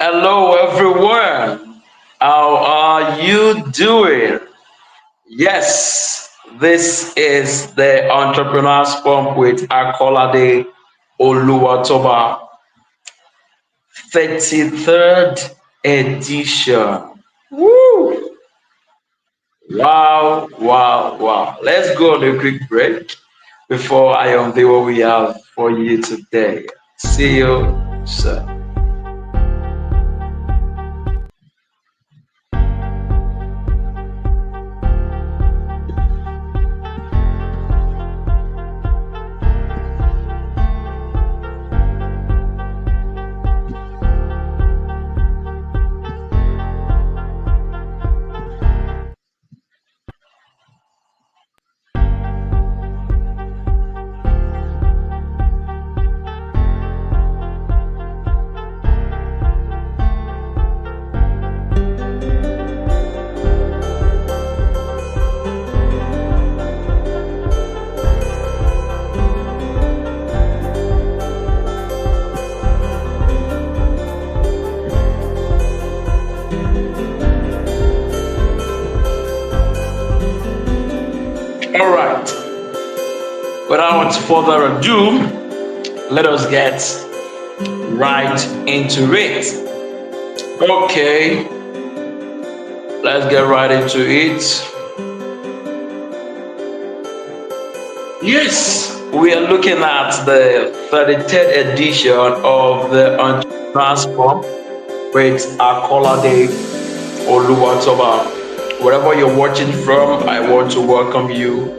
Hello, everyone. How are you doing? Yes, this is the Entrepreneurs Pump with Akolade Oluwatoba 33rd edition. Woo! Wow, wow, wow. Let's go on a quick break before I unveil what we have for you today. See you soon. All right. Without further ado, let us get right into it. Okay, let's get right into it. Yes, we are looking at the 33rd edition of the Entrepreneurs Pump with Akolade Oluwatoba. Wherever you're watching from, I want to welcome you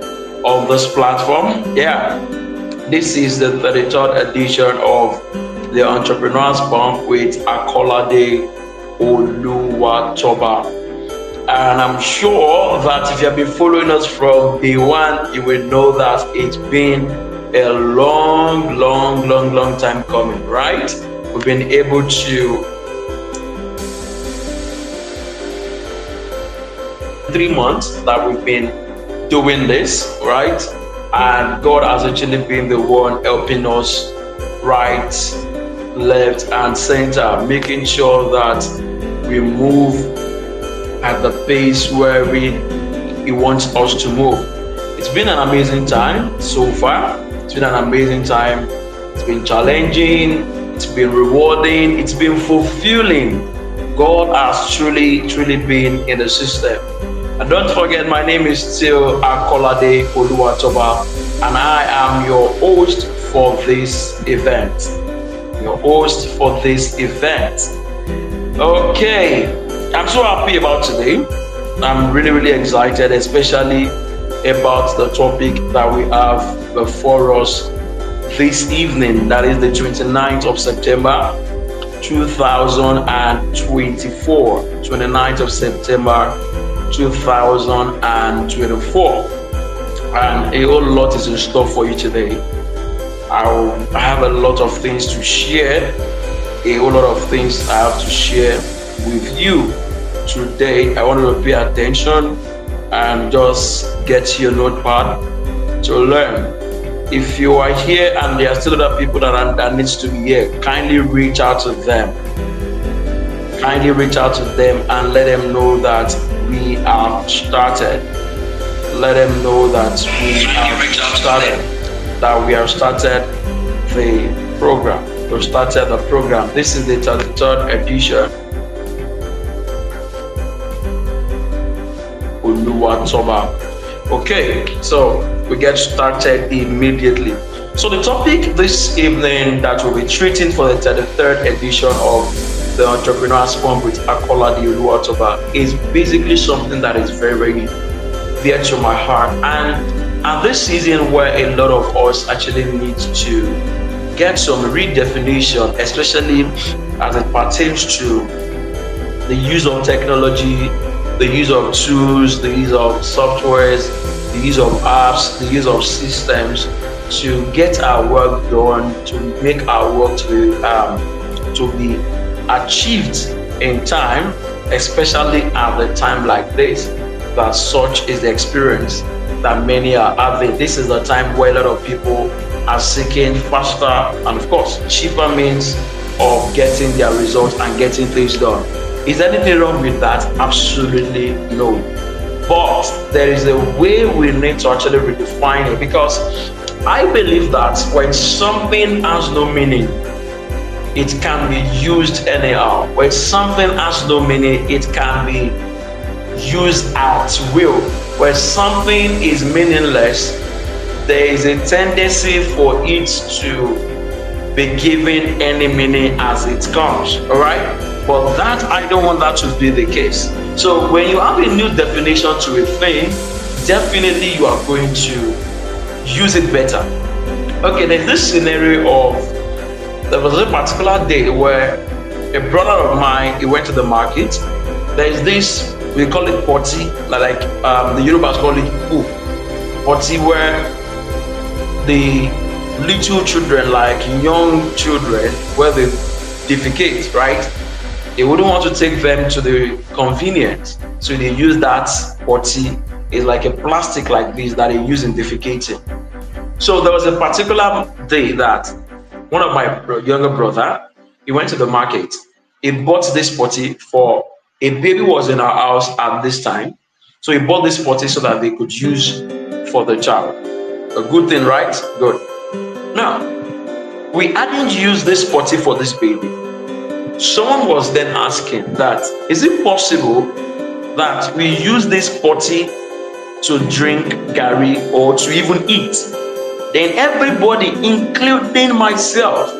on this platform. Yeah, this is the 33rd edition of the Entrepreneurs Pump with Akolade Oluwatoba. And I'm sure that if you have been following us from day one, you will know that it's been a long time coming, right? We've been able to 3 months that we've been doing this, right? And God has actually been the one helping us right, left, and center, making sure that we move at the pace where He wants us to move. It's been an amazing time so far. It's been an amazing time. It's been challenging. It's been rewarding. It's been fulfilling. God has truly been in the system. And don't forget, my name is still Akolade Oluwatoba, and I am your host for this event. Your host for this event. Okay, I'm so happy about today. I'm really excited, especially about the topic that we have before us this evening. That is the 29th of September 2024. 29th of September 2024, and a whole lot is in store for you today. I have a lot of things to share, a whole lot of things I have to share with you today. I want you to pay attention and just get your notepad to learn. If you are here and there are still other people that needs to be here, kindly reach out to them. Kindly reach out to them and let them know that we have started. Let them know that we have started. That we have started the program. We started the program. This is the 33rd edition. Oluwatoba. Okay, so we get started immediately. So the topic this evening that we'll be treating for the 33rd edition of the Entrepreneurs Pump with Akolade Oluwatoba is basically something that is very dear to my heart, and this season where a lot of us actually need to get some redefinition, especially as it pertains to the use of technology, the use of tools, the use of softwares, the use of apps, the use of systems to get our work done, to make our work to be achieved in time, especially at a time like this. That such is the experience that many are having. This is the time where a lot of people are seeking faster and, of course, cheaper means of getting their results and getting things done. Is anything wrong with that? Absolutely no. But there is a way we need to actually redefine it, because I believe that when something has no meaning, it can be used anyhow. When something has no meaning, it can be used at will. When something is meaningless, there is a tendency for it to be given any meaning as it comes. All right? But that, I don't want that to be the case. So when you have a new definition to a thing, definitely you are going to use it better. Okay, there's this scenario of, there was a particular day where a brother of mine, he went to the market. There's this, we call it potty, like the Yorubas call it poo. Potty, where the little children, like young children, where they defecate, right? They wouldn't want to take them to the convenience, so they use that potty. It's like a plastic like this that they use in defecating. So there was a particular day that one of my younger brother, he went to the market. He bought this potty for a baby was in our house at this time. So he bought this potty so that they could use for the child. A good thing, right? Good. Now, we hadn't used this potty for this baby. Someone was then asking that, is it possible that we use this potty to drink gari or to even eat? Then everybody, including myself,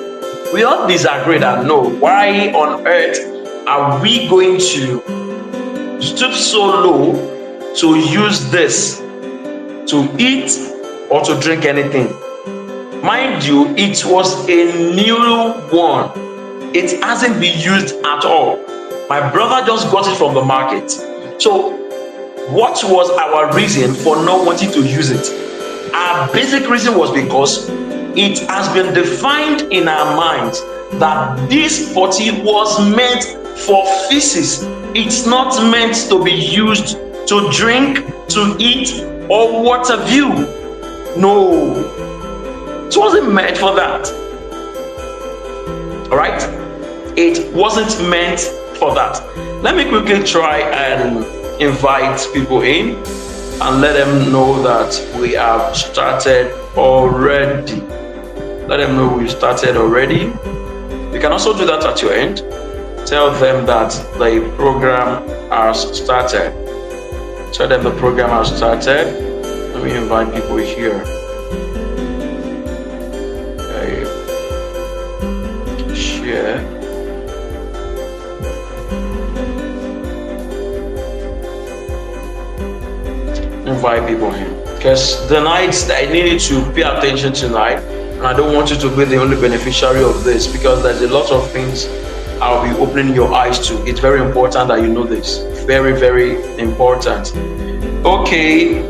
we all disagree that no, why on earth are we going to stoop so low to use this to eat or to drink anything? Mind you, it was a new one. It hasn't been used at all. My brother just got it from the market. So what was our reason for not wanting to use it? Our basic reason was because it has been defined in our minds that this potty was meant for feces. It's not meant to be used to drink, to eat, or what have you. No, it wasn't meant for that. All right? It wasn't meant for that. Let me quickly try and invite people in and let them know that we have started already. Let them know we started already. You can also do that at your end. Tell them that the program has started. Tell them the program has started. Let me invite people here. Okay. Share. Invite people in, because tonight I needed to pay attention tonight, and I don't want you to be the only beneficiary of this, because there's a lot of things I'll be opening your eyes to. It's very important that you know this. Very, very important. Okay.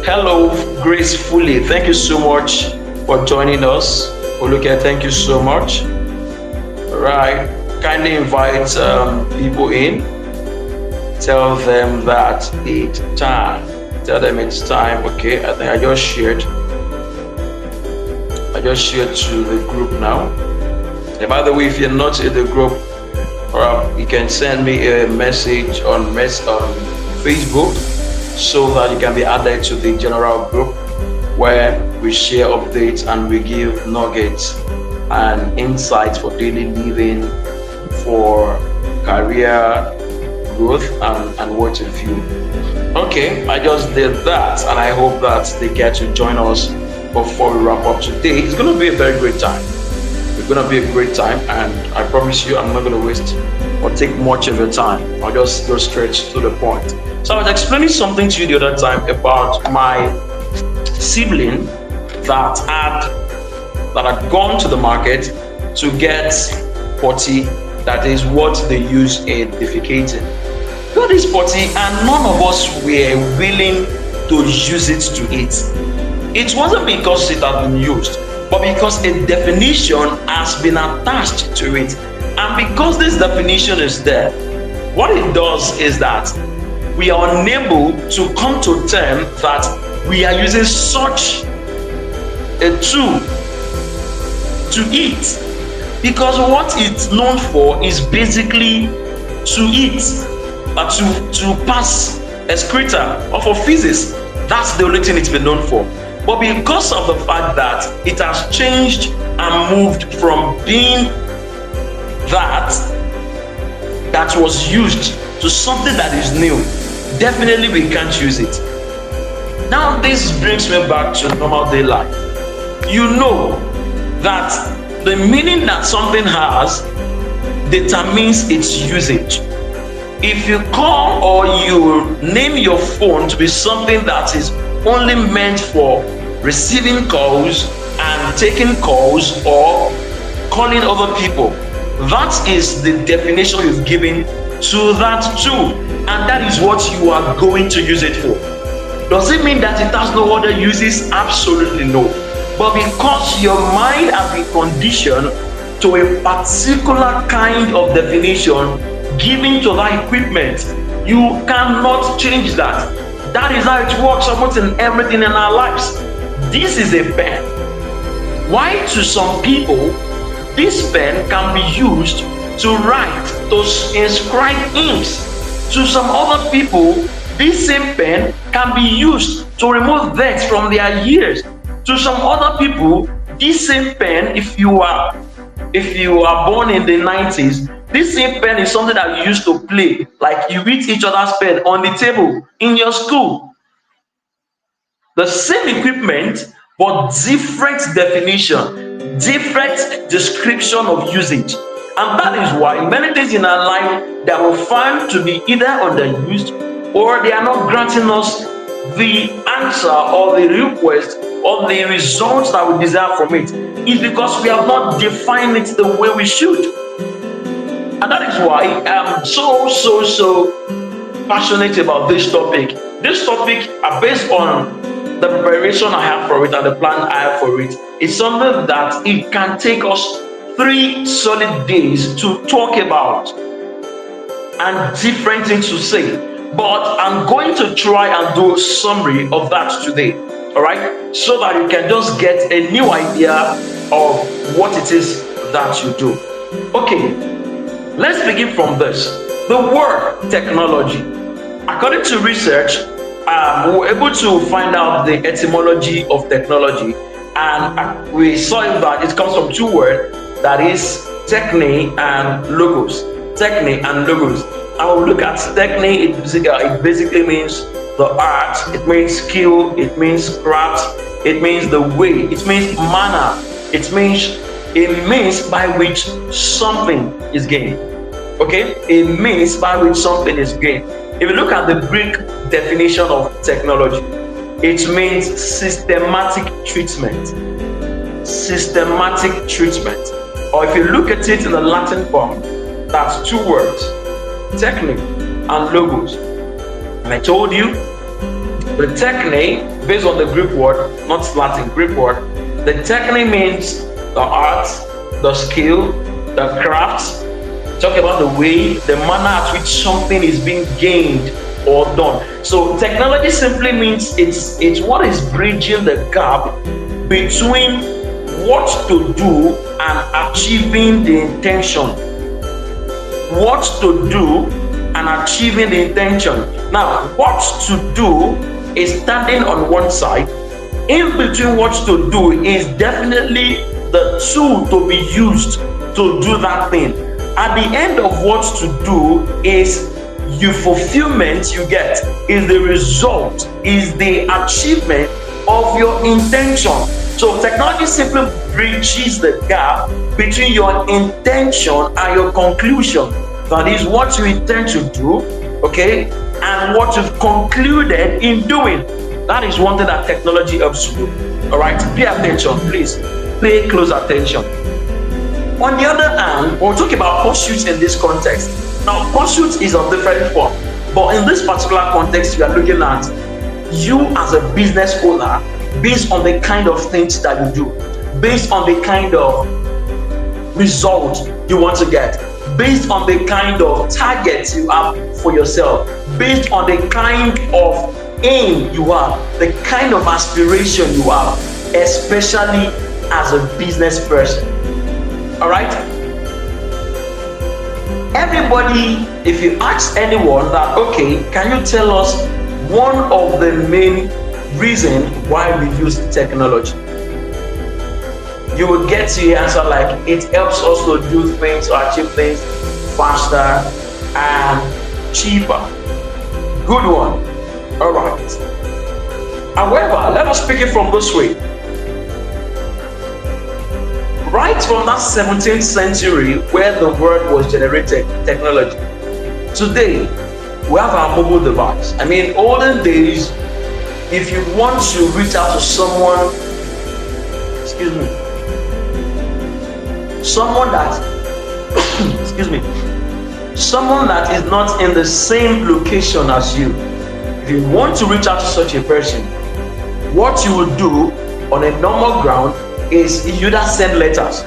Hello, Gracefully. Thank you so much for joining us. Oluke, thank you so much. All right. Kindly invite people in. Tell them that it's time. Tell them it's time. Okay, I think I just shared to the group now. And by the way, if you're not in the group, you can send me a message on Facebook so that you can be added to the general group where we share updates and we give nuggets and insights for daily living, for career growth, and what have you. Okay, I just did that, and I hope that they get to join us before we wrap up today. It's going to be a very great time. It's going to be a great time, and I promise you I'm not going to waste or take much of your time. I'll just go straight to the point. So I was explaining something to you the other time about my sibling that had gone to the market to get potty, that is what they use in defecating. Got this potty, and none of us were willing to use it to eat. It wasn't because it had been used, but because a definition has been attached to it. And because this definition is there, what it does is that we are unable to come to terms that we are using such a tool to eat. Because what it's known for is basically to eat, to pass excreta or for physics. That's the only thing it's been known for. But because of the fact that it has changed and moved from being that was used to something that is new, definitely we can't use it. Now this brings me back to normal day life. You know that the meaning that something has determines its usage. If you call or you name your phone to be something that is only meant for receiving calls and taking calls or calling other people, that is the definition you've given to that tool, and that is what you are going to use it for. Does it mean that it has no other uses? Absolutely no. But because your mind has been conditioned to a particular kind of definition given to that equipment, you cannot change that. That is how it works almost in everything in our lives. This is a pen. Why to some people this pen can be used to write, to inscribe inks. To some other people, this same pen can be used to remove dirt from their ears. To some other people, this same pen, if you are born in the 90s, this same pen is something that you used to play, like you beat each other's pen on the table in your school. The same equipment, but different definition, different description of usage. And that is why many things in our life that we find to be either underused or they are not granting us the answer or the request or the results that we desire from it, is because we have not defined it the way we should. And that is why I'm so passionate about this topic. This topic, based on the preparation I have for it and the plan I have for it, is something that it can take us 3 solid days to talk about and different things to say. But I'm going to try and do a summary of that today, all right? So that you can just get a new idea of what it is that you do. Okay, let's begin from this. The word technology. According to research, we were able to find out the etymology of technology, and we saw that it comes from 2 words, that is techne and logos. Techne and logos. I will look at techne. It basically means the art, it means skill, it means craft, it means the way, it means manner, it means a means by which something is gained. Okay, a means by which something is gained. If you look at the Greek definition of technology, it means systematic treatment. Systematic treatment. Or if you look at it in the Latin form, that's 2 words, techne and logos. And I told you, the techne, based on the Greek word, not Latin, Greek word, the techne means the art, the skill, the craft. Talk about the way, the manner at which something is being gained or done. So technology simply means it's what is bridging the gap between what to do and achieving the intention. What to do and achieving the intention. Now, what to do is standing on one side. In between what to do is definitely the tool to be used to do that thing. At the end of what to do is your fulfillment you get, is the result, is the achievement of your intention. So technology simply bridges the gap between your intention and your conclusion. That is what you intend to do, okay, and what you've concluded in doing. That is one thing that technology helps you do. All right, pay attention, please. Pay close attention. On the other hand, when we talk about pursuits in this context, now pursuit is of different form, but in this particular context, we are looking at you as a business owner based on the kind of things that you do, based on the kind of result you want to get, based on the kind of targets you have for yourself, based on the kind of aim you have, the kind of aspiration you have, especially as a business person. All right. Everybody, if you ask anyone that, okay, can you tell us one of the main reasons why we use technology? You will get to your answer like it helps us to do things or achieve things faster and cheaper. Good one. All right. However, let us speak it from this way. Right from that 17th century where the word was generated, technology, today we have our mobile device. I mean, olden days, if you want to reach out to someone, someone that someone that is not in the same location as you, if you want to reach out to such a person, what you will do on a normal ground is you either send letters,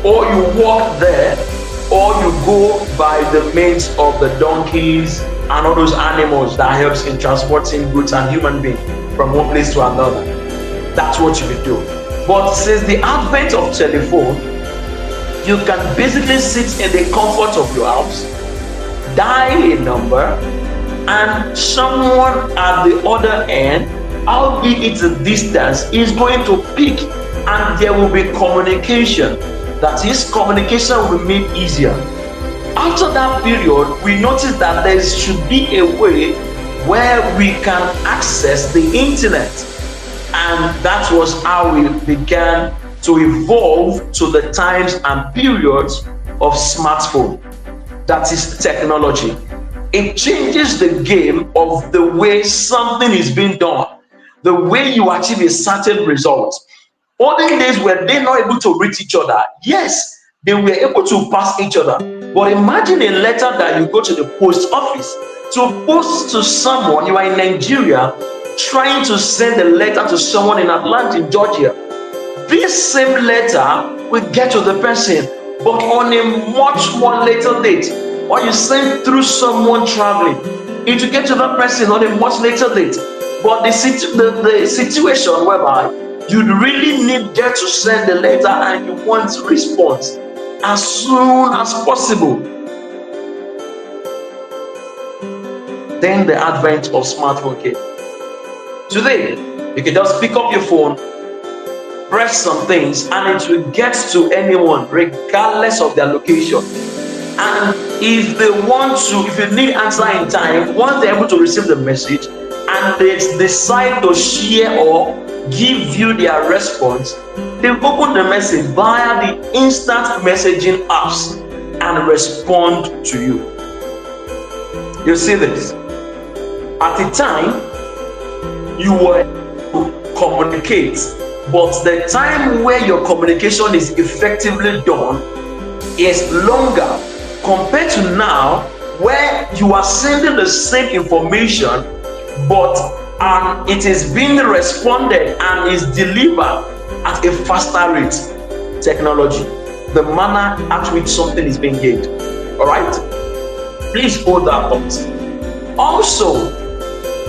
or you walk there, or you go by the means of the donkeys and all those animals that helps in transporting goods and human beings from one place to another. That's what you will do. But since the advent of telephone, you can basically sit in the comfort of your house, dial a number, and someone at the other end, albeit it's a distance, is going to pick, and there will be communication. That is, communication will be made easier. After that period, we noticed that there should be a way where we can access the internet, and that was how we began to evolve to the times and periods of smartphone. That is technology. It changes the game of the way something is being done, the way you achieve a certain result. Olden days, were they not able to reach each other? Yes, they were able to pass each other. But imagine a letter that you go to the post office to post to someone. You are in Nigeria trying to send a letter to someone in Atlanta, Georgia. This same letter will get to the person, but on a much more later date. Or you send through someone traveling, it will get to that person on a much later date. But the situation whereby you really need there to send the letter and you want response as soon as possible. Then the advent of smartphone came. Today, you can just pick up your phone, press some things, and it will get to anyone regardless of their location. And if they want to, if you need answer in time, once they're able to receive the message and they decide to share or give you their response, they open the message via the instant messaging apps and respond to you. You see this? At the time, you were to communicate, but the time where your communication is effectively done is longer compared to now, where you are sending the same information, but it is being responded and is delivered at a faster rate. Technology, the manner at which something is being gained. All right, please hold that thought. Also,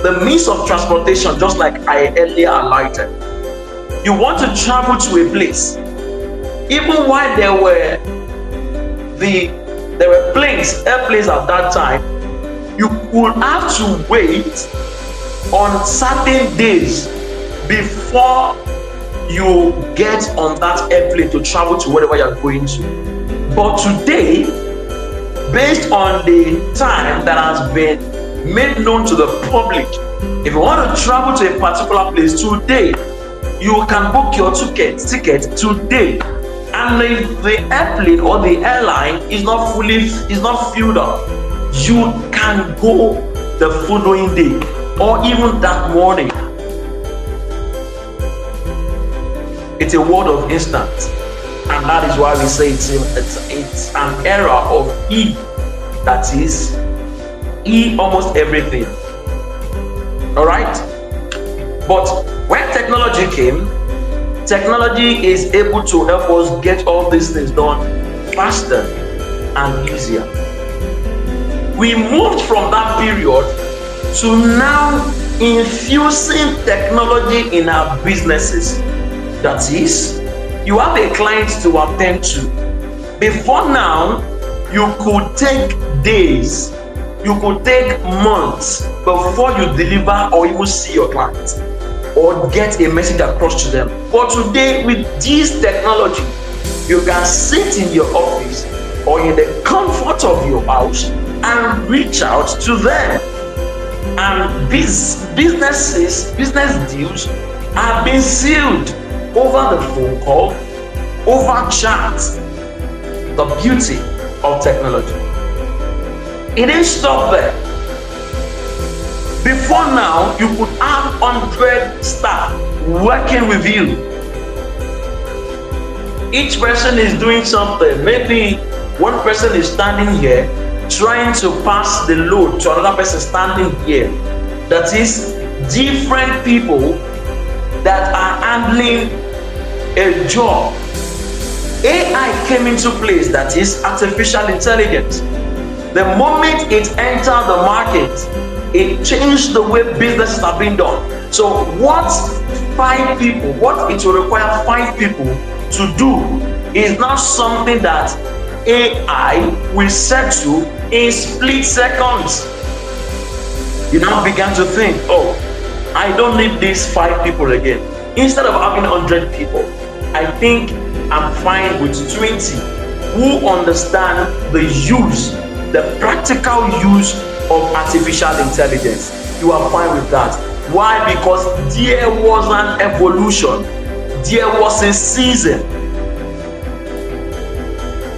the means of transportation, just like I earlier highlighted, you want to travel to a place, even while there were planes, airplanes at that time, you would have to wait on certain days before you get on that airplane to travel to wherever you're going to. But today, based on the time that has been made known to the public, if you want to travel to a particular place today, you can book your ticket today. And if the airplane or the airline is not filled up, you can go the following day or even that morning. It's a world of instant, and that is why we say it's an era of E. That is E almost everything. All right, but when technology came, technology is able to help us get all these things done faster and easier. We moved from that period to now infusing technology in our businesses. That is, You have a client to attend to. Before now, you could take days, you could take months before you deliver or even see your client or get a message across to them. But today, with this technology, you can sit in your office or in the comfort of your house and reach out to them. And business deals are being sealed over the phone call, over chat. The beauty of technology. It didn't stop there. Before now, you could have 100 staff working with you. Each person is doing something. Maybe one person is standing here trying to pass the load to another person standing here. That is different people that are handling a job. AI came into place, that is artificial intelligence. The moment it entered the market, it changed the way businesses are being done. So what it will require 5 people to do is not something that AI will settle in split seconds. You now began to think, oh, I don't need these 5 people again. Instead of having 100 people, I think I'm fine with 20 who understand the use, the practical use of artificial intelligence. You are fine with that. Why? Because there was an evolution. There was a season.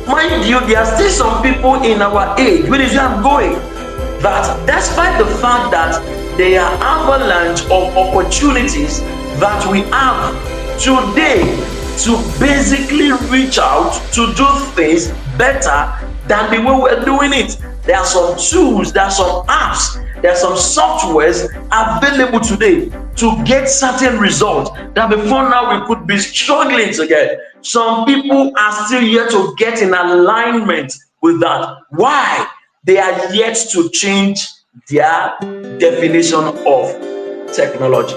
Mind you, there are still some people in our age, where is where I'm going, that despite the fact that there are avalanche of opportunities that we have today to basically reach out to do things better than the way we're doing it. There are some tools, there are some apps, there are some softwares available today to get certain results that before now we could be struggling to get. Some people are still yet to get in alignment with that. Why? They are yet to change their definition of technology.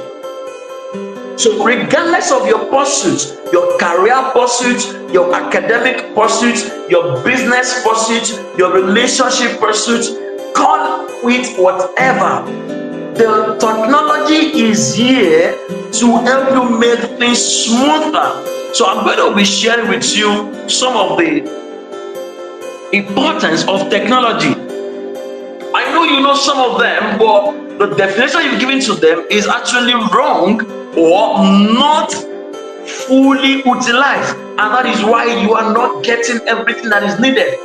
So regardless of your pursuits, your career pursuits, your academic pursuits, your business pursuits, your relationship pursuits, call it whatever, the technology is here to help you make things smoother. So I'm going to be sharing with you some of the importance of technology. I know you know some of them, but the definition you've given to them is actually wrong or not fully utilized, and that is why you are not getting everything that is needed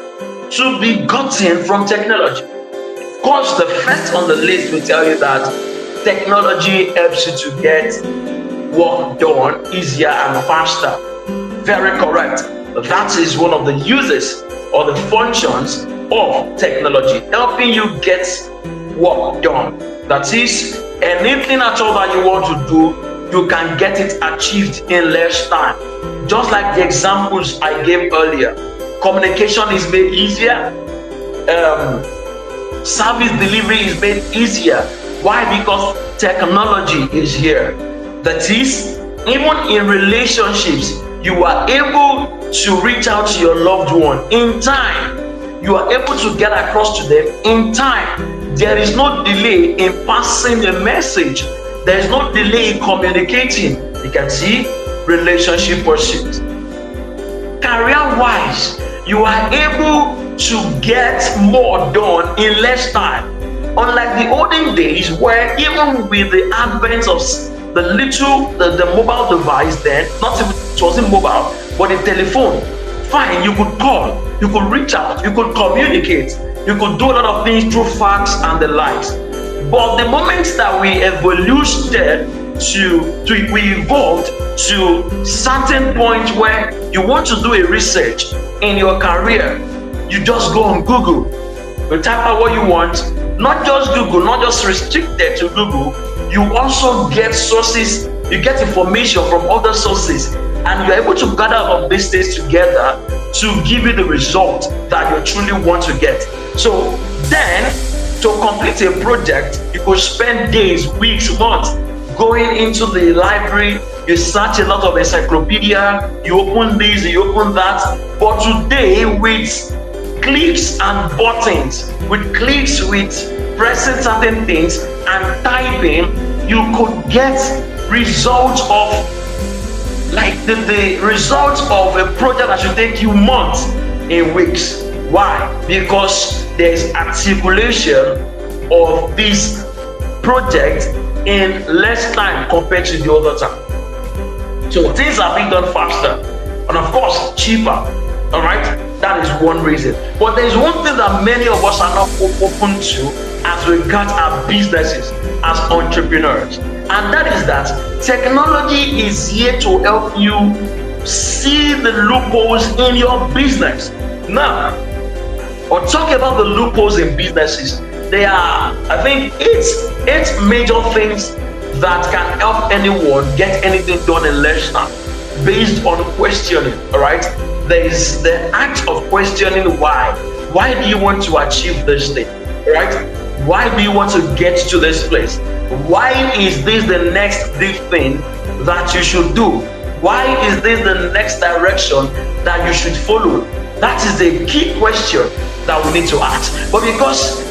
to be gotten from technology. Of course, the first on the list will tell you that technology helps you to get work done easier and faster. Very correct. That is one of the uses or the functions of technology, helping you get work done. That is, anything at all that you want to do, you can get it achieved in less time. Just like the examples I gave earlier, communication is made easier, service delivery is made easier. Why? Because technology is here. That is, even in relationships, you are able to reach out to your loved one in time. You are able to get across to them in time. There is no delay in passing a message. There is no delay in communicating. You can see relationship pursuit. Career-wise, you are able to get more done in less time. Unlike the olden days, where even with the advent of the mobile device, then not even, it wasn't mobile, but the telephone. Fine, you could call, you could reach out, you could communicate, you could do a lot of things through fax and the likes. But the moment that we evolved to certain point where you want to do a research in your career, you just go on Google, you type out what you want, not just Google, not just restricted to Google, you also get sources, you get information from other sources, and you're able to gather all of these things together to give you the result that you truly want to get. So then, to complete a project, you could spend days, weeks, months going into the library, you search a lot of encyclopedia, you open this, you open that. But today, with clicks and buttons, with clicks, with pressing certain things and typing, you could get results of like the results of a project that should take you months in weeks. Why? Because there's articulation of this project in less time compared to the other time. So things are being done faster and of course cheaper. All right, that is one reason. But there's one thing that many of us are not open to as regards our businesses as entrepreneurs, and that is that technology is here to help you see the loopholes in your business. Now, or talk about the loopholes in businesses. There are, I think, eight major things that can help anyone get anything done in less time based on questioning. All right, there is the act of questioning why. Why do you want to achieve this thing? All right, why do you want to get to this place? Why is this the next big thing that you should do? Why is this the next direction that you should follow? That is the key question that we need to ask. But because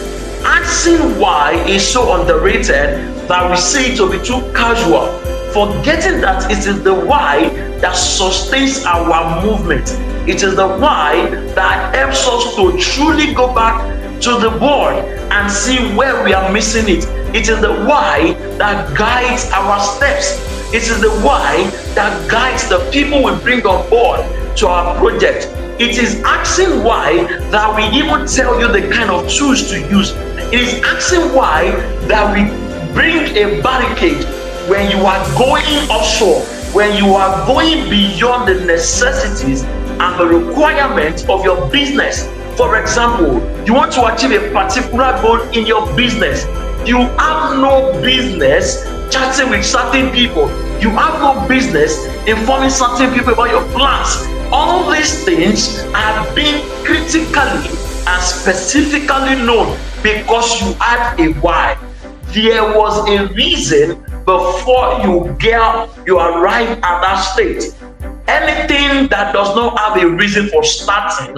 asking why is so underrated that we see it to be too casual, forgetting that it is the why that sustains our movement. It is the why that helps us to truly go back to the board and see where we are missing it. It is the why that guides our steps. It is the why that guides the people we bring on board to our project. It is asking why that we even tell you the kind of tools to use. It is asking why that we bring a barricade when you are going offshore, when you are going beyond the necessities and the requirements of your business. For example, you want to achieve a particular goal in your business. You have no business chatting with certain people. You have no business informing certain people about your plans. All these things are being critically and specifically known because you had a why. There was a reason before you arrive at that state. Anything that does not have a reason for starting,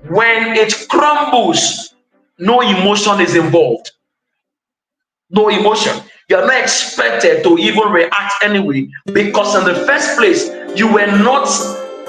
when it crumbles, no emotion is involved. No emotion. You are not expected to even react anyway, because in the first place, you were not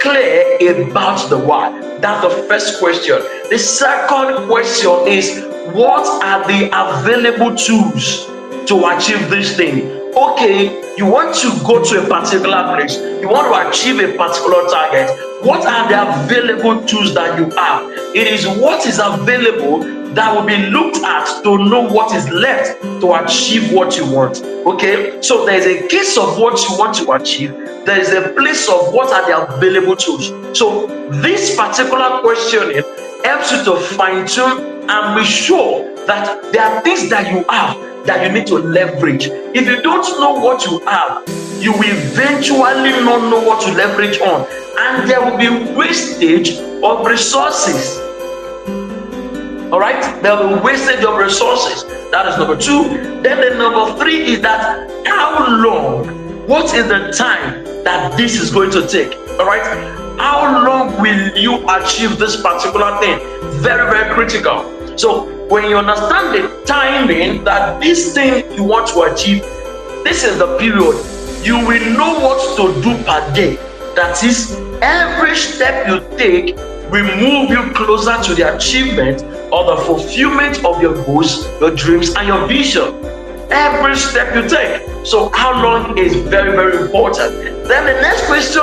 clear about the why. That's the first question. The second question is, what are the available tools to achieve this thing? Okay, you want to go to a particular place, you want to achieve a particular target. What are the available tools that you have? It is what is available that will be looked at to know what is left to achieve what you want. Okay, so there is a case of what you want to achieve, there is a place of what are the available tools. So this particular questioning helps you to fine-tune and be sure that there are things that you have that you need to leverage. If you don't know what you have, you will eventually not know what to leverage on, and there will be wastage of resources. All right, there will be wastage of resources. That is number two. Then the number three is that how long, what is the time that this is going to take? All right, how long will you achieve this particular thing? Very, very critical. So when you understand the timing that this thing you want to achieve, this is the period, you will know what to do per day. That is, every step you take will move you closer to the achievement or the fulfillment of your goals, your dreams, and your vision. Every step you take. So how long is very, very important. Then the next question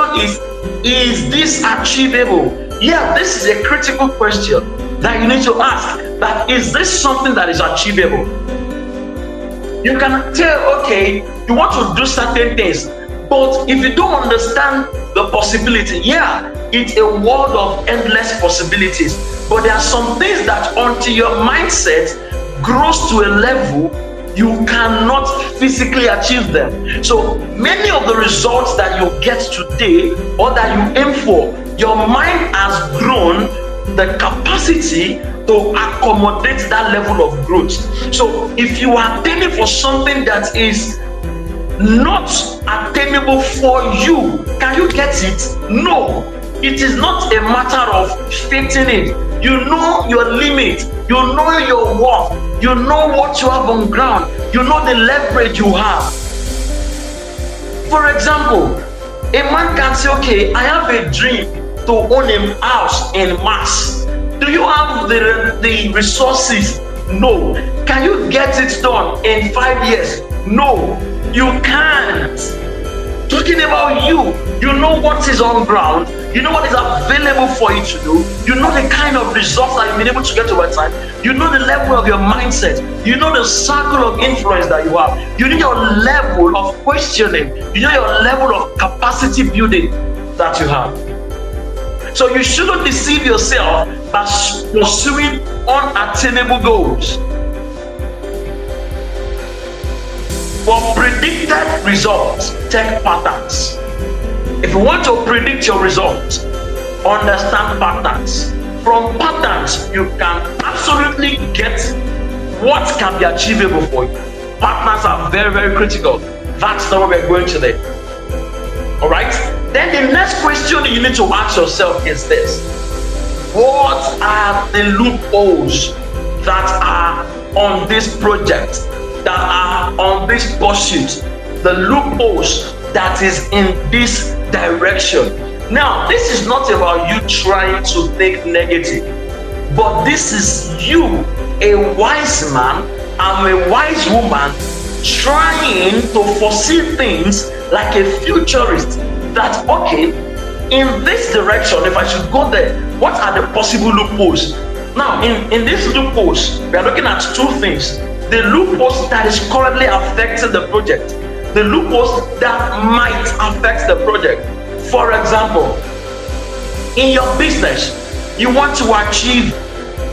is this achievable? Yeah, this is a critical question that you need to ask. That is this something that is achievable? You can tell, okay, you want to do certain things, but if you don't understand the possibility, yeah, it's a world of endless possibilities. But there are some things that until your mindset grows to a level, you cannot physically achieve them. So many of the results that you get today or that you aim for, your mind has grown the capacity to accommodate that level of growth. So if you are aiming for something that is not attainable for you. Can you get it? No. It is not a matter of fitting it. You know your limit. You know your worth. You know what you have on ground. You know the leverage you have. For example, a man can say, okay, I have a dream to own a house in Mars. Do you have the resources? No. Can you get it done in 5 years? No, you can't. Talking about you, you know what is on ground, you know what is available for you to do, you know the kind of results that you've been able to get over time, you know the level of your mindset, you know the circle of influence that you have, you know your level of questioning, you know your level of capacity building that you have. So you shouldn't deceive yourself by pursuing unattainable goals. For predicted results, take patterns. If you want to predict your results, understand patterns. From patterns, you can absolutely get what can be achievable for you. Patterns are very, very critical. That's not what we're going today. All right? Then the next question you need to ask yourself is this. What are the loopholes that are on this project, that are on this pursuit? The loopholes that is in this direction. Now, this is not about you trying to think negative, but this is you, a wise man and a wise woman, trying to foresee things like a futurist. That, okay, in this direction, if I should go there, what are the possible loopholes? Now, in these loopholes, we are looking at two things. The loopholes that is currently affecting the project, the loopholes that might affect the project. For example, in your business, you want to achieve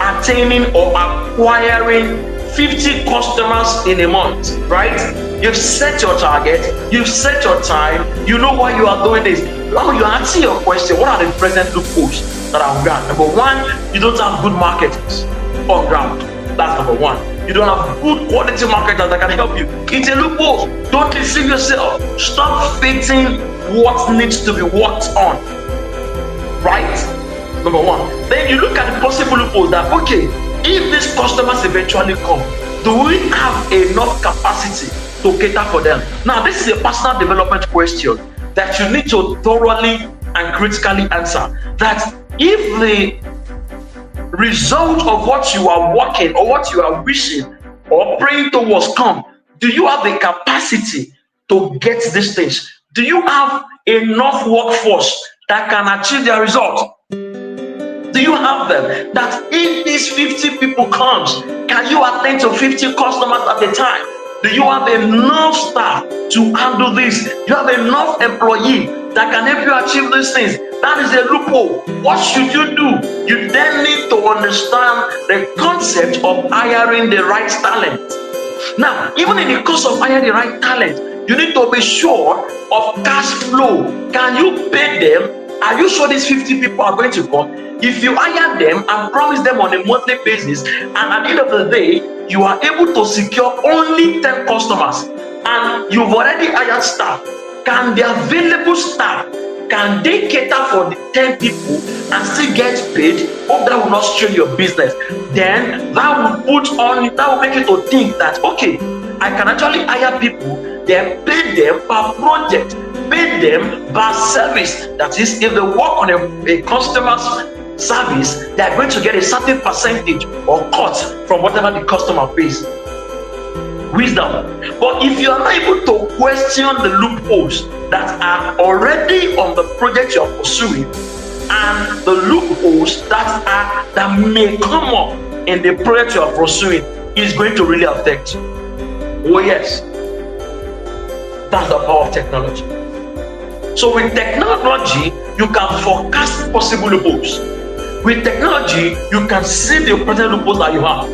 attaining or acquiring 50 customers in a month, right? You've set your target, you've set your time, you know why you are doing this. Now you answer your question, what are the present loopholes that are on ground? Number one, you don't have good marketers on ground. That's number one. You don't have good quality marketers that can help you. It's a loophole. Don't deceive yourself. Stop fitting what needs to be worked on. Right? Number one. Then you look at the possible loopholes that, okay, if these customers eventually come, do we have enough capacity to cater for them? Now, this is a personal development question that you need to thoroughly and critically answer. That if the result of what you are working or what you are wishing or praying towards come, do you have the capacity to get these things? Do you have enough workforce that can achieve their result? Do you have them? That if these 50 people comes, can you attend to 50 customers at a time? Do you have enough staff to handle this? Do you have enough employee that can help you achieve these things? That is a loophole. What should you do? You then need to understand the concept of hiring the right talent. Now, even in the course of hiring the right talent, you need to be sure of cash flow. Can you pay them? Are you sure these 50 people are going to come? If you hire them and promise them on a monthly basis, and at the end of the day, you are able to secure only 10 customers, and you've already hired staff, can the available staff, can they cater for the 10 people and still get paid? Hope that will not strain your business. Then that will make you to think that, okay, I can actually hire people, then pay them per project, pay them per service. That is, if they work on a customer's service, they are going to get a certain percentage or cut from whatever the customer pays. Wisdom. But if you are not able to question the loopholes that are already on the project you are pursuing, and the loopholes that may come up in the project you are pursuing, is going to really affect you. Oh yes, that's the power of technology. So with technology, you can forecast possible loopholes. With technology, you can see the present loopholes that you have.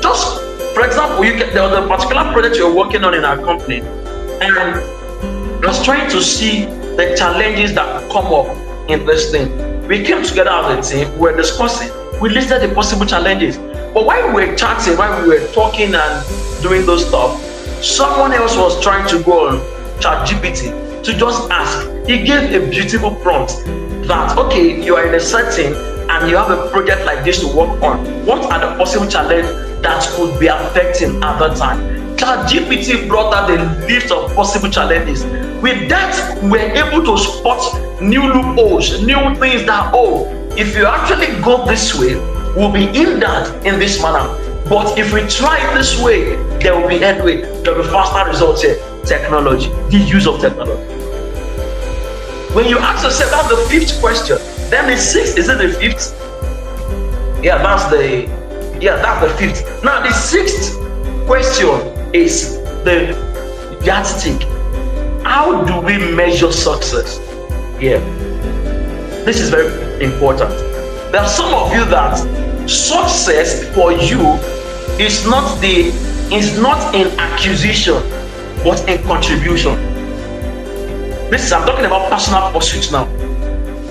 Just for example, there was a particular project you're working on in our company, and I was trying to see the challenges that come up in this thing. We came together as a team, we were discussing, we listed the possible challenges. But while we were chatting, while we were talking and doing those stuff, someone else was trying to go on ChatGPT to just ask. He gave a beautiful prompt that, okay, you are in a setting and you have a project like this to work on. What are the possible challenges that could be affecting at that time? ChatGPT brought out a list of possible challenges. With that, we're able to spot new loopholes, new things that, oh, if you actually go this way, we'll be hindered in this manner. But if we try it this way, there will be headway, there will be faster results here. Technology, the use of technology. When you ask yourself, that's the fifth question. Then the sixth, is it the fifth? Yeah, that's the fifth. Now the sixth question is the yardstick. How do we measure success? Yeah, this is very important. There are some of you that success for you is not in acquisition, but in contribution. I'm talking about personal pursuits now.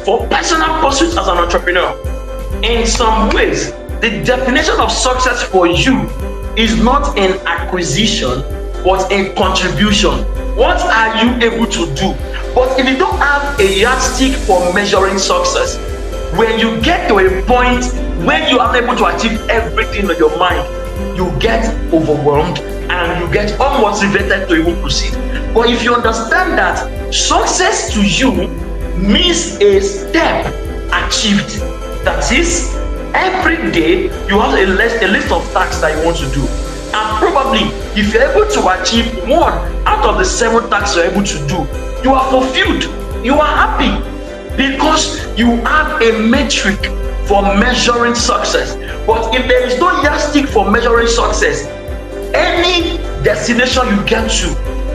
For personal pursuits as an entrepreneur, in some ways, the definition of success for you is not in acquisition, but in contribution. What are you able to do? But if you don't have a yardstick for measuring success, when you get to a point when you are able to achieve everything in your mind, you get overwhelmed and you get unmotivated to even proceed. But if you understand that success to you means a step achieved, that is, every day you have a list of tasks that you want to do, and probably if you're able to achieve one out of the 7 tasks you're able to do, you are fulfilled, you are happy, because you have a metric for measuring success. But if there is no yardstick for measuring success, any destination you get to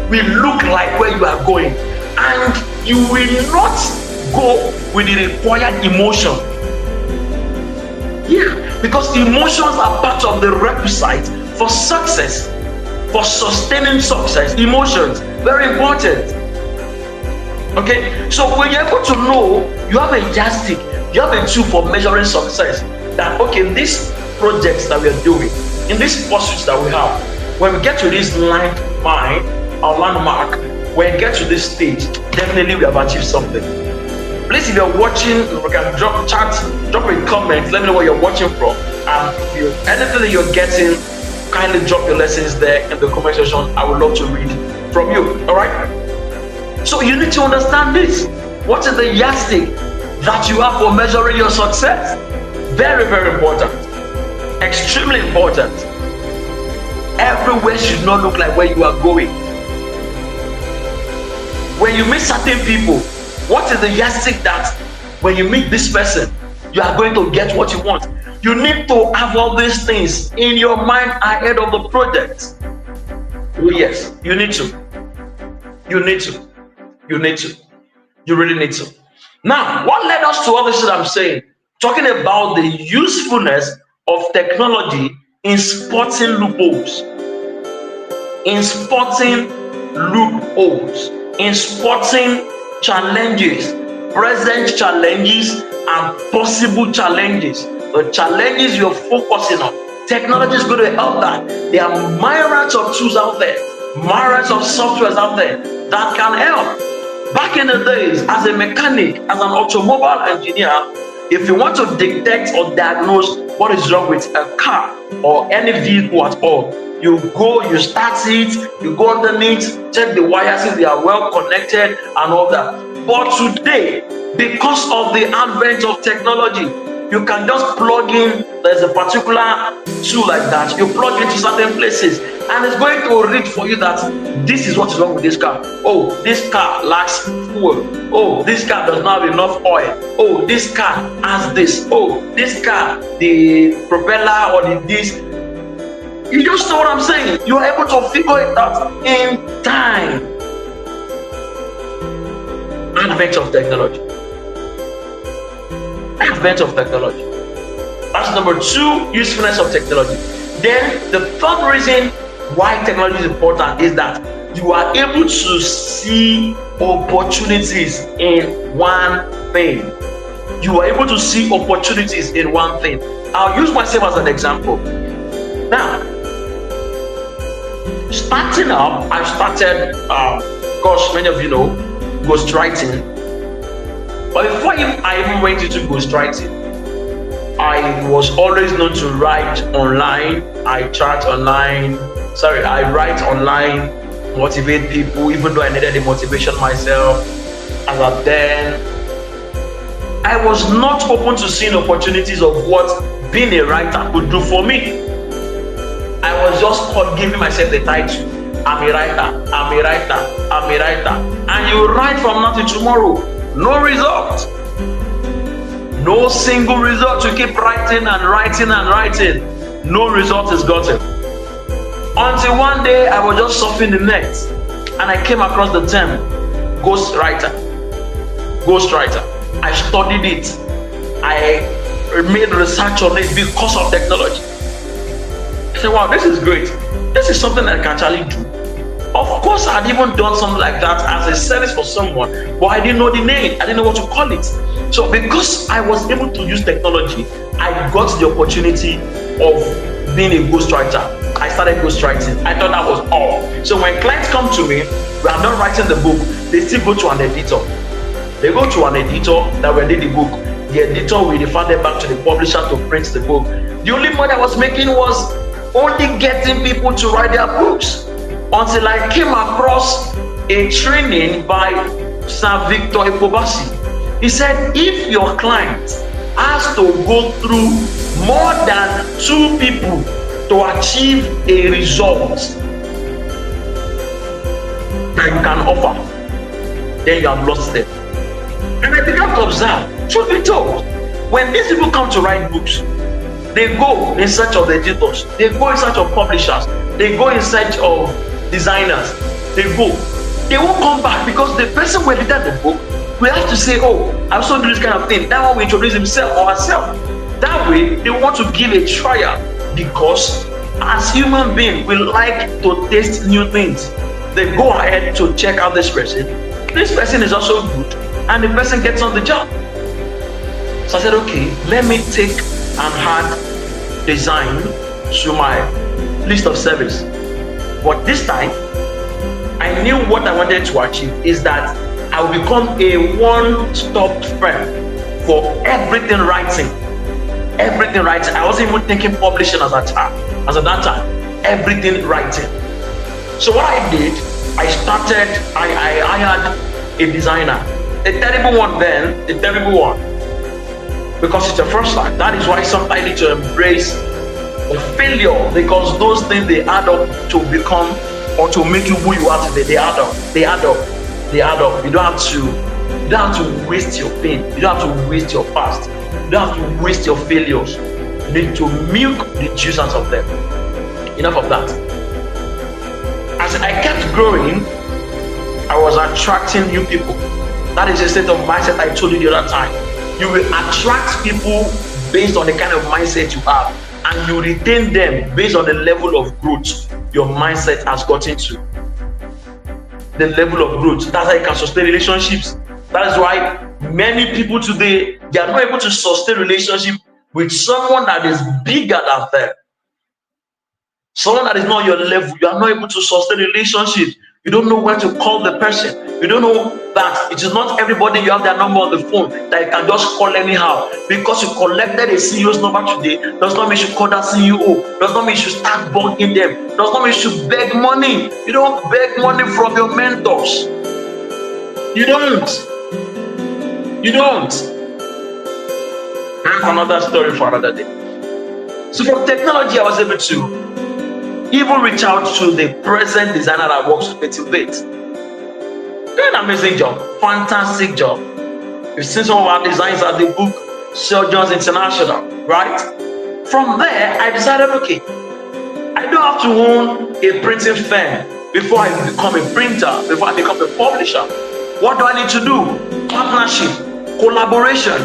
will look like where you are going, and you will not go with the required emotion. Yeah, because emotions are part of the requisite for success, for sustaining success. Emotions, very important. Okay, so when you're able to know, you have a yardstick, you have a tool for measuring success. That, okay, these projects that we are doing, in these pursuits that we have, when we get to this landmark, when we get to this stage, definitely we have achieved something. Please, if you're watching, you can drop a comment, let me know where you're watching from, and if anything that you're getting, kindly drop your lessons there in the comment section. I would love to read from you. All right, so you need to understand this. What is the yardstick that you have for measuring your success? Very, very important, extremely important. Everywhere should not look like where you are going. When you meet certain people, what is the yardstick that when you meet this person, you are going to get what you want? You need to have all these things in your mind ahead of the project. Oh yes, you need to. You need to. You need to. You really need to. Now, what led us to all this that I'm saying? Talking about the usefulness of technology in spotting loopholes. In spotting loopholes. In spotting challenges, present challenges and possible challenges. The challenges you're focusing on, technology is going to help that. There are myriads of tools out there, myriads of softwares out there that can help. Back in the days, as a mechanic, as an automobile engineer, if you want to detect or diagnose what is wrong with a car or any vehicle at all, you go, you start it, you go underneath, check the wires if they are well connected and all that. But today, because of the advent of technology, you can just plug in. There's a particular tool like that. You plug into certain places and it's going to read for you that this is what is wrong with this car. Oh, this car lacks fuel. Oh, this car does not have enough oil. Oh, this car has this. Oh, this car, the propeller or the this. You just know what I'm saying. You are able to figure it out in time. Advent of technology. Advent of technology. That's number 2, usefulness of technology. Then the third reason why technology is important is that you are able to see opportunities in one thing. You are able to see opportunities in one thing. I'll use myself as an example. Now, starting up, I started course, many of you know ghostwriting. But before I even went into ghostwriting, I was always known to write online. I write online, motivate people, even though I needed the motivation myself. As of then, I was not open to seeing opportunities of what being a writer could do for me. I was just giving myself the title. I'm a writer, I'm a writer, I'm a writer. And you write from now to tomorrow. No result. No single result. You keep writing and writing and writing. No result is gotten. Until one day I was just surfing the net and I came across the term ghostwriter. Ghostwriter. I studied it. I made research on it because of technology. I said, wow, this is great. This is something I can actually do. Of course, I had even done something like that as a service for someone, but I didn't know the name. I didn't know what to call it. So because I was able to use technology, I got the opportunity of being a ghostwriter. I started ghostwriting. I thought that was all. So when clients come to me, we are not writing the book, they still go to an editor. They go to an editor that will read the book. The editor will refer them back to the publisher to print the book. The only money I was making was only getting people to write their books. Until I came across a training by Sir Victor Ekobasi. He said, if your client has to go through more than 2 people to achieve a result that you can offer, then you have lost them. And I began to observe, truth be told, when these people come to write books, they go in search of the editors, they go in search of publishers, they go in search of designers, they won't come back because the person who edited the book will have to say, oh, I also do this kind of thing. That one will introduce himself or herself. That way, they want to give a trial because as human beings, we like to taste new things. They go ahead to check out this person. This person is also good, and the person gets on the job. So I said, okay, let me take and add design to my list of service. But this time, I knew what I wanted to achieve is that I will become a one-stop firm for everything writing. Everything writing. I wasn't even thinking publishing as at that time. Everything writing. So what I did, I hired a designer. A terrible one then, a terrible one. Because it's the first time. That is why sometimes you need to embrace the failure, because those things, they add up to become or to make you who you are today. They add up. You don't have to waste your pain. You don't have to waste your past. You don't have to waste your failures. You need to milk the juice out of them. Enough of that. As I kept growing, I was attracting new people. That is a state of mindset I told you the other time. You will attract people based on the kind of mindset you have, and you retain them based on the level of growth your mindset has gotten to. The level of growth. That's how you can sustain relationships. That is why many people today, they are not able to sustain relationship with someone that is bigger than them. Someone that is not your level. You are not able to sustain relationship. You don't know where to call the person. You don't know that it is not everybody you have their number on the phone that you can just call anyhow. Because you collected a CEO's number today does not mean you should call that CEO. Does not mean you should start bugging them. Does not mean you should beg money. You don't beg money from your mentors. You don't. I have another story for another day. So from technology, I was able to even reach out to the present designer that works with me till date. Doing an amazing job, fantastic job. You've seen some of our designs at the book Surgeons International, right? From there, I decided, okay, I don't have to own a printing firm before I become a printer, before I become a publisher. What do I need to do? Partnership, collaboration.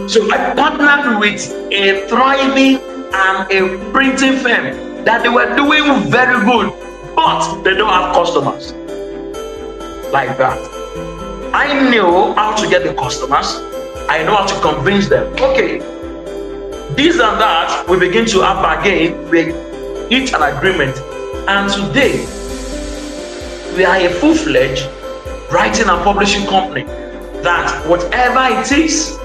So I partnered with a thriving and a printing firm that they were doing very good, but they don't have customers. Like that. I knew how to get the customers. I know how to convince them. Okay, this and that, we begin to have again, we reach an agreement. And today, we we are a full-fledged writing and publishing company that whatever it is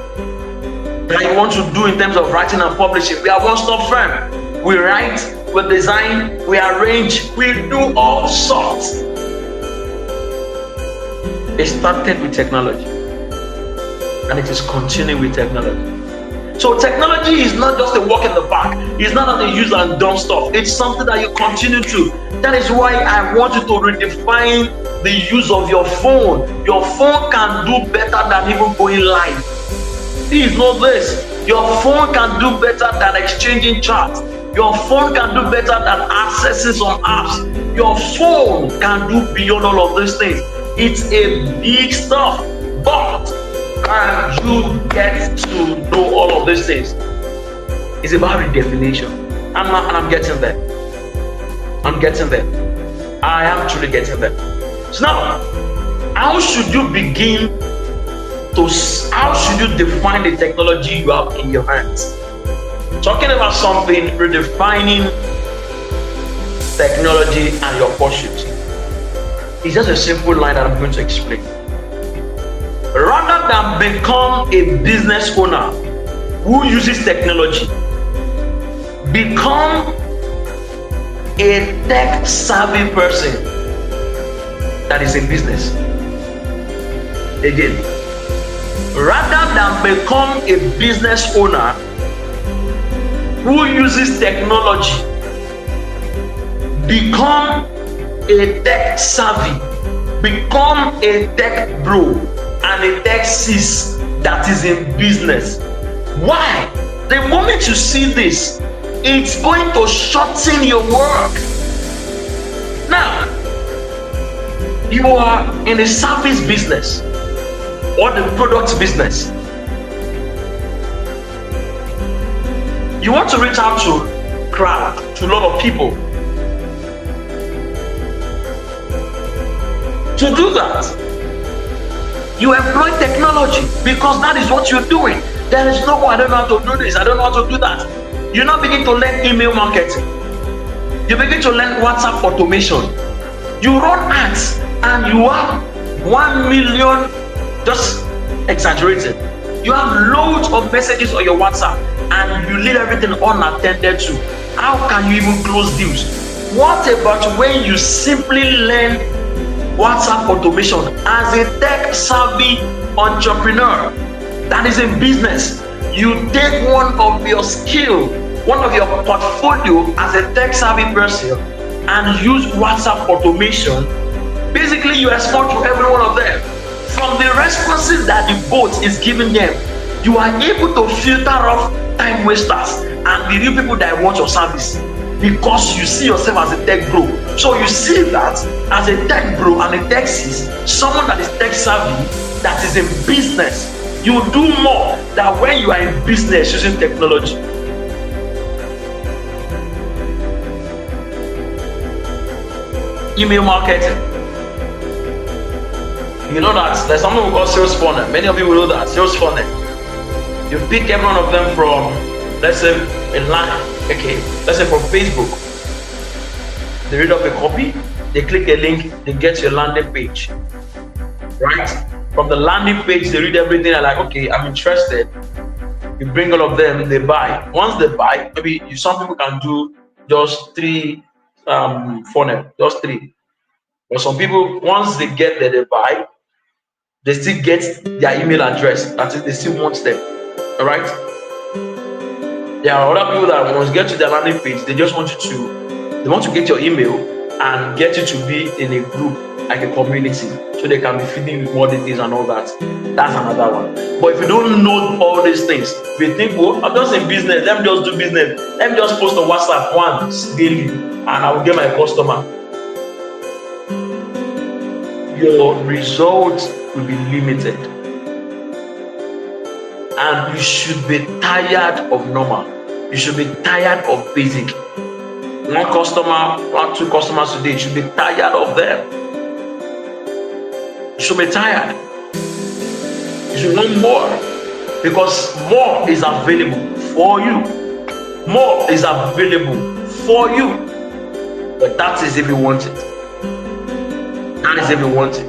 that you want to do in terms of writing and publishing, we are one-stop firm. We write, we design, we arrange, we do all sorts. It started with technology and it is continuing with technology. So technology is not just a walk in the park. It's not that you use and dumb stuff. It's something that you continue to. That is why I want you to redefine the use of your phone. Your phone can do better than even going live. Please know this. Your phone can do better than exchanging chats. Your phone can do better than accessing some apps. Your phone can do beyond all of these things. It's a big stuff. But can you get to know all of these things? It's about redefinition. I'm getting there. I'm getting there. I am truly getting there. So now, how should you begin to, how should you define the technology you have in your hands? Talking about something, redefining technology and your pursuit. It's just a simple line that I'm going to explain. Rather than become a business owner who uses technology, become a tech savvy person that is in business. Again, rather than become a business owner who uses technology, become a tech savvy, become a tech bro and a tech sis that is in business. Why? The moment you see this, it's going to shorten your work. Now, you are in the service business or the product business. You want to reach out to crowd, to a lot of people. To do that, you employ technology because that is what you're doing. There is no, I don't know how to do this, I don't know how to do that. You now begin to learn email marketing. You begin to learn WhatsApp automation. You run ads and you have 1 million, just exaggerated. You have loads of messages on your WhatsApp and you leave everything unattended to. How can you even close deals? What about when you simply learn WhatsApp automation as a tech savvy entrepreneur that is in business? You take one of your skill, one of your portfolio as a tech savvy person and use WhatsApp automation. Basically, you respond to every one of them. From the responses that the bot is giving them, you are able to filter off time wasters and the real people that want your service, because you see yourself as a tech bro. So you see that as a tech bro and a tech sis, someone that is tech savvy, that is in business. You do more than when you are in business using technology. Email marketing. You know that there's something we call sales funnel. Many of you will know that sales funnel. You pick every one of them from, let's say, a line. Okay, let's say from Facebook. They read up a copy, they click a link, they get your landing page. Right? From the landing page, they read everything. They're like, okay, I'm interested. You bring all of them, they buy. Once they buy, maybe some people can do just 3 funnel, just 3. But some people, once they get there, they buy. They still get their email address. That is, they still want them. All right. There are other people that once get to their landing page, they just want you to, they want to get your email and get you to be in a group, like a community, so they can be feeding with more details and all that. That's another one. But if you don't know all these things, if you think, well, I'm just in business, let me just do business, let me just post on WhatsApp once daily and I will get my customer. Your results will be limited. And you should be tired of normal. You should be tired of basic. 1 customer, 1, 2 customers today, you should be tired of them. You should be tired. You should want more, because more is available for you. More is available for you. But that is if you want it. That is if you want it.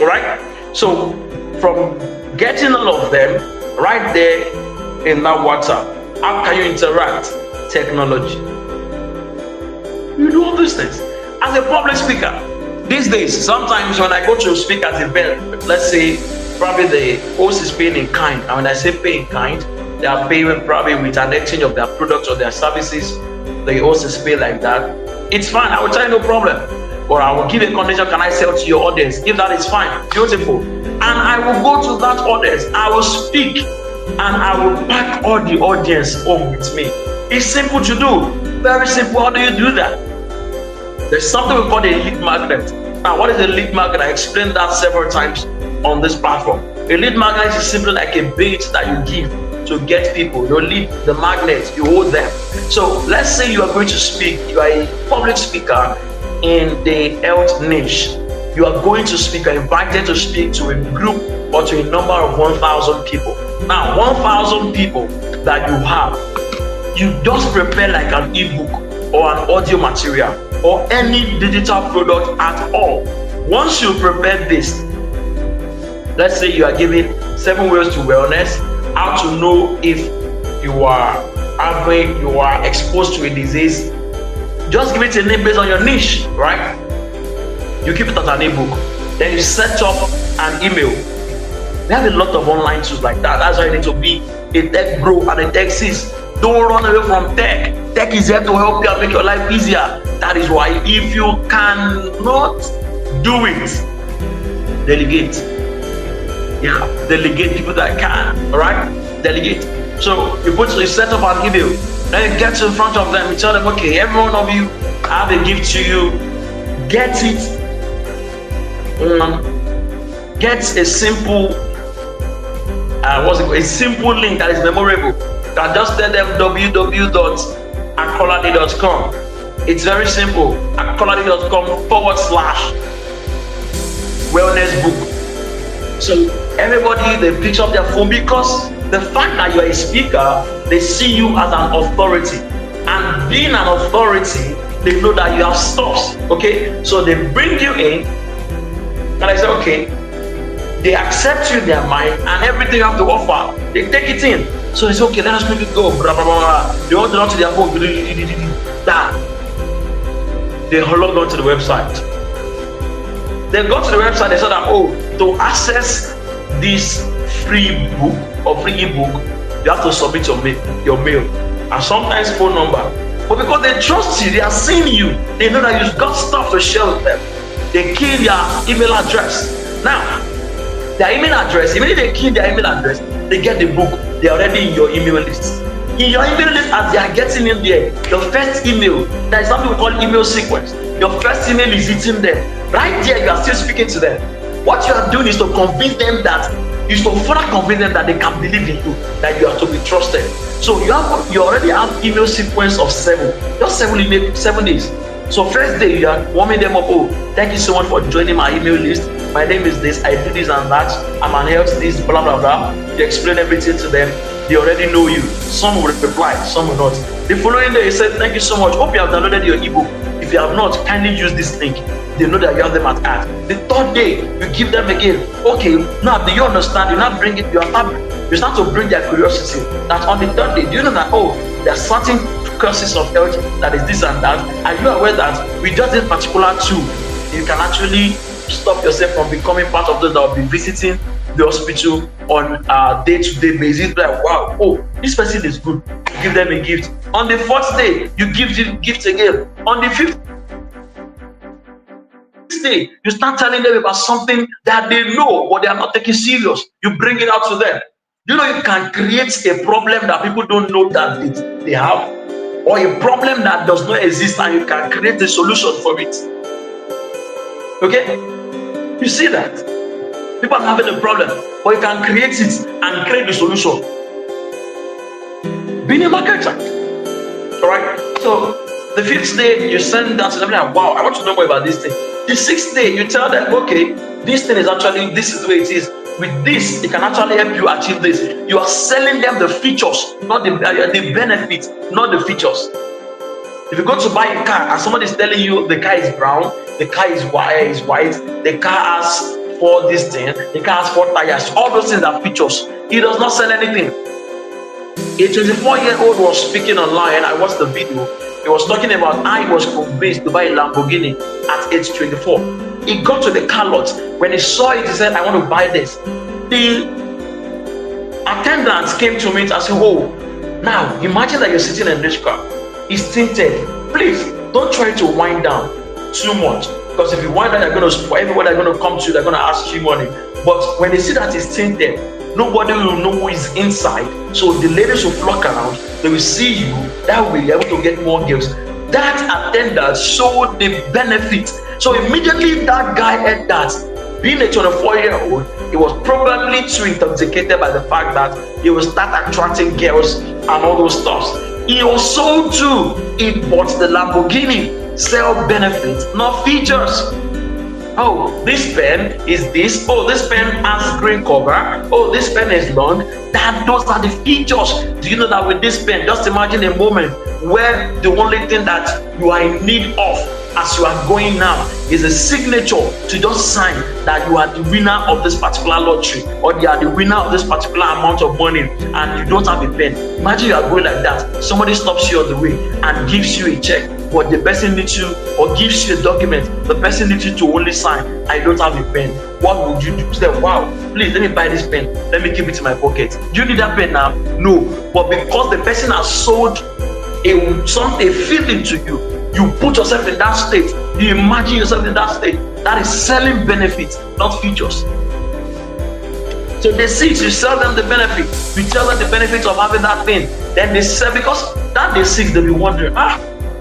All right. So from getting all of them right there in that WhatsApp, how can you interact? Technology. You do all these things as a public speaker. These days, sometimes when I go to a speaker's event, let's say probably the host is paying in kind, and when I say pay in kind, they are paying probably with an exchange of their products or their services. The host is paying like that. It's fine. I will tell you no problem. Or I will give a condition. Can I sell to your audience? If that is fine, beautiful. And I will go to that audience. I will speak, and I will pack all the audience home with me. It's simple to do. Very simple. How do you do that? There's something we call a lead magnet. Now, what is a lead magnet? I explained that several times on this platform. A lead magnet is simply like a bait that you give to get people. You lead the magnet, you hold them. So let's say you are going to speak, you are a public speaker in the health niche. You are going to speak, you are invited to speak to a group or to a number of 1,000 people. Now, 1,000 people that you have, you just prepare like an ebook or an audio material or any digital product at all. Once you prepare this, let's say you are giving 7 ways to wellness, how to know if you are exposed to a disease. Just give it a name based on your niche, right? You keep it as an ebook. Then you set up an email. We have a lot of online tools like that. That's why you need to be a tech bro and a tech sis. Don't run away from tech. Tech is here to help you and make your life easier. That is why if you cannot do it, delegate. Yeah, delegate people that can. All right, delegate. So you set up an email. Then you get in front of them. You tell them, okay, every one of you, I have a gift to you. Get it. Get a simple, a simple link that is memorable. You can just tell them www.akolade.com. It's very simple. akolade.com/wellness book. So everybody, they pick up their phone because the fact that you are a speaker, they see you as an authority. And being an authority, they know that you have stuff. Okay? So they bring you in, and I say, okay, they accept you in their mind, and everything you have to offer, they take it in. So it's okay, let us make it go. Blah, blah, blah, blah. They hold on to their phone. That. They log on to the website. They go to the website, they said that, to access this free book or free ebook, you have to submit your mail and sometimes phone number. But because they trust you, they are seeing you, they know that you've got stuff to share with them. They key their email address. Now, their email address, even if they key their email address, they get the book. They're already in your email list. In your email list, as they are getting in there, the first email, there is something we call email sequence. Your first email is hitting them. Right there, you are still speaking to them. What you are doing is to convince them that, is to further convince them that they can believe in you, that you are to be trusted. So you already have email sequence of 7, just 7 days. So first day, you are warming them up. Thank you so much for joining my email list. My name is this, I do this and that. I'm an health this, blah, blah, blah. You explain everything to them. They already know you. Some will reply, some will not. The following day, you said, thank you so much. Hope you have downloaded your ebook. If you have not, kindly use this link. They know that you have them at hand. The third day, you give them again. Okay, now do you understand? You now bring it, you start to bring their curiosity. That on the third day, do you know that, there are certain courses of health that is this and that? Are you aware that with just this particular tool, you can actually stop yourself from becoming part of those that will be visiting the hospital on a day-to-day basis? Like, wow, this person is good. You give them a gift. On the 4th day, you give the gift again. On the 5th day, you start telling them about something that they know but they are not taking serious. You bring it out to them. You know, you can create a problem that people don't know that they have, or a problem that does not exist, and you can create a solution for it. Okay? You see that? People are having a problem, but you can create it and create the solution. Being a marketer. Alright? So the 5th day, you send that to them like, wow, I want to know more about this thing. The 6th day, you tell them, okay, this thing is actually, this is the way it is. With this, it can actually help you achieve this. You are selling them the features, not the benefits, not the features. If you go to buy a car and somebody is telling you the car is brown, the car is white, the car has four this thing, the car has four tires, all those things are features. He does not sell anything. A 24-year-old was speaking online. I watched the video. He was talking about how he was convinced to buy a Lamborghini at age 24. He got to the car lot. When he saw it, he said, I want to buy this. The attendant came to me and said, oh, now imagine that you're sitting in this car. It's tinted. Please don't try to wind down too much, because if you wind down, you're going to spoil. Everybody are going to come to you, they're going to ask you money. But when they see that it's tinted, nobody will know who is inside. So the ladies will flock around, they will see you. That way you're able to get more girls. That attendant showed the benefit. So immediately that guy heard that, being a 24-year-old, he was probably too intoxicated by the fact that he will start attracting girls and all those stuff. He also too, he bought the Lamborghini, sell benefits, not features. Oh, this pen is this. Oh, this pen has green cover. Oh, this pen is long. Those are the features. Do you know that with this pen, just imagine a moment where the only thing that you are in need of as you are going now is a signature to just sign that you are the winner of this particular lottery, or you are the winner of this particular amount of money, and you don't have a pen. Imagine you are going like that. Somebody stops you on the way and gives you a check, but the person needs you, or gives you a document, the person needs you to only sign, and you don't have a pen. What would you do? Say, wow, please let me buy this pen, let me keep it in my pocket. Do you need that pen now? No. But because the person has sold a feeling to you, you put yourself in that state, you imagine yourself in that state. That is selling benefits, not features. So they see it, you sell them the benefit, you tell them the benefits of having that thing, then they sell, because that day 6 they'll be wondering,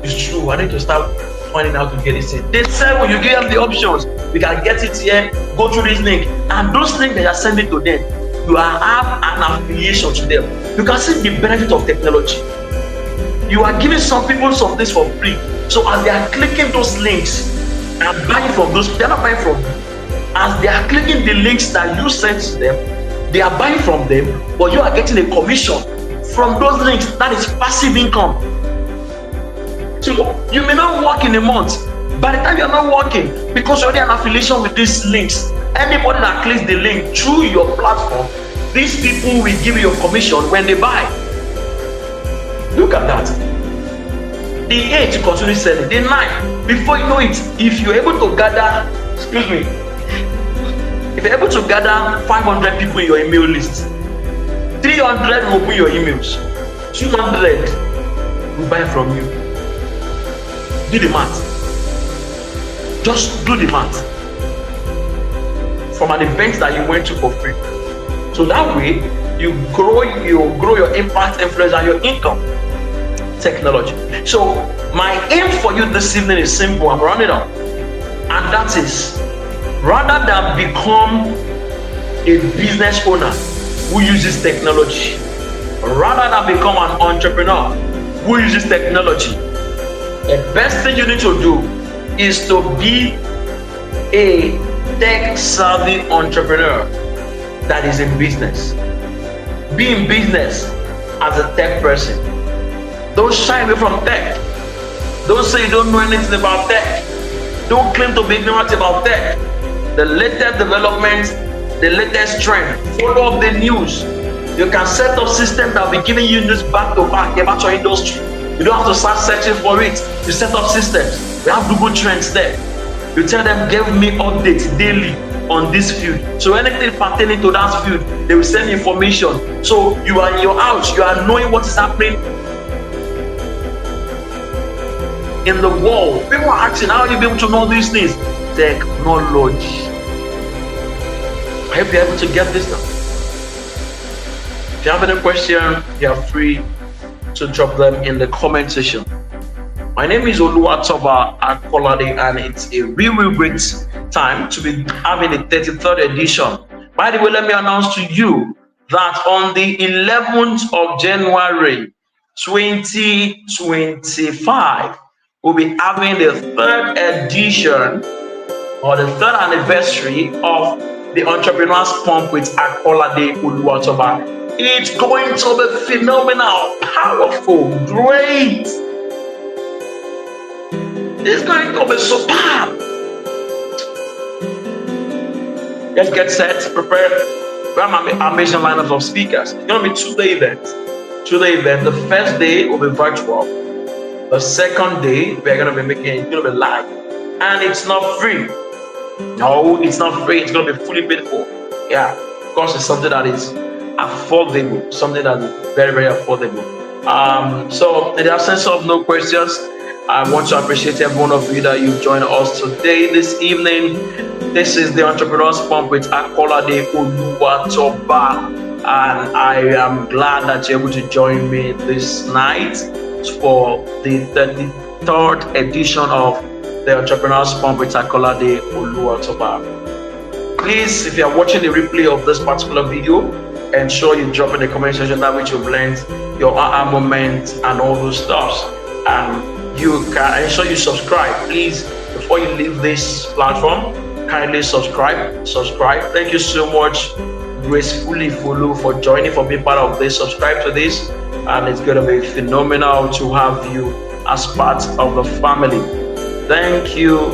it's true, I need to start finding out to get it in. They sell when you give them the options. We can get it here, go through this link, and those links that you are sending to them, you have an affiliation to them. You can see the benefit of technology. You are giving some people some things for free. So as they are clicking those links and buying from those, they are not buying from you. As they are clicking the links that you sent to them, they are buying from them, but you are getting a commission from those links. That is passive income. So you may not work in a month. By the time you are not working, because you already have an affiliation with these links, anybody that clicks the link through your platform, these people will give you a commission when they buy. Look at that. The 8, you continue selling. The 9, before you know it, if you're able to gather, if you're able to gather 500 people in your email list, 300 will open your emails, 200 will buy from you. Do the math. Just do the math. From an event that you went to for free. So that way, you grow your impact, influence, and your income. Technology. So my aim for you this evening is simple. I'm running up, and that is, rather than become a business owner who uses technology, rather than become an entrepreneur who uses technology, the best thing you need to do is to be a tech savvy entrepreneur that is in business. Be in business as a tech person. Don't shy away from tech. Don't say you don't know anything about tech. Don't claim to be ignorant about tech. The latest developments, the latest trend. Follow up the news. You can set up systems that will be giving you news back to back about your industry. You don't have to start searching for it. You set up systems. We have Google Trends there. You tell them, give me updates daily on this field. So anything pertaining to that field, they will send information. So you are in your house, you are knowing what is happening in the world. People are asking, how are you able to know these things? Technology. I hope you're able to get this now. If you have any question, you are free to drop them in the comment section. My name is Oluwatoba Akolade, and it's a real great time to be having the 33rd edition. By the way, let me announce to you that on the 11th of January 2025, we'll be having the 3rd edition, or the 3rd anniversary of the Entrepreneurs Pump with Akolade Oluwatoba. It's going to be phenomenal, powerful, great. It's going to be superb. Let's get set, prepare. We have an amazing lineup of speakers. It's going to be two-day event. The first day will be virtual. The second day, we're going to be making it going to be live. And it's not free. No, it's not free. It's going to be fully paid for. Yeah, of course, it's something that is affordable. Something that is very, very affordable. So, in the absence of no questions, I want to appreciate every one of you that you've joined us today, this evening. This is the Entrepreneur's Pump with Akolade Oluwatoba, and I am glad that you're able to join me this night for the 33rd edition of the Entrepreneur's Pump with Akolade Oluwatoba. Please, if you are watching the replay of this particular video, ensure you drop in the comment section that which you've learned, your aha moment, and all those stuff. And you can ensure you subscribe. Please, before you leave this platform, kindly subscribe. Thank you so much, gracefully Fulu, for joining, for being part of this. Subscribe to this, and it's going to be phenomenal to have you as part of the family. Thank you,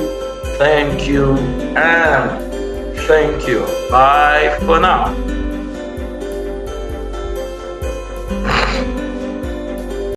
and thank you. Bye for now.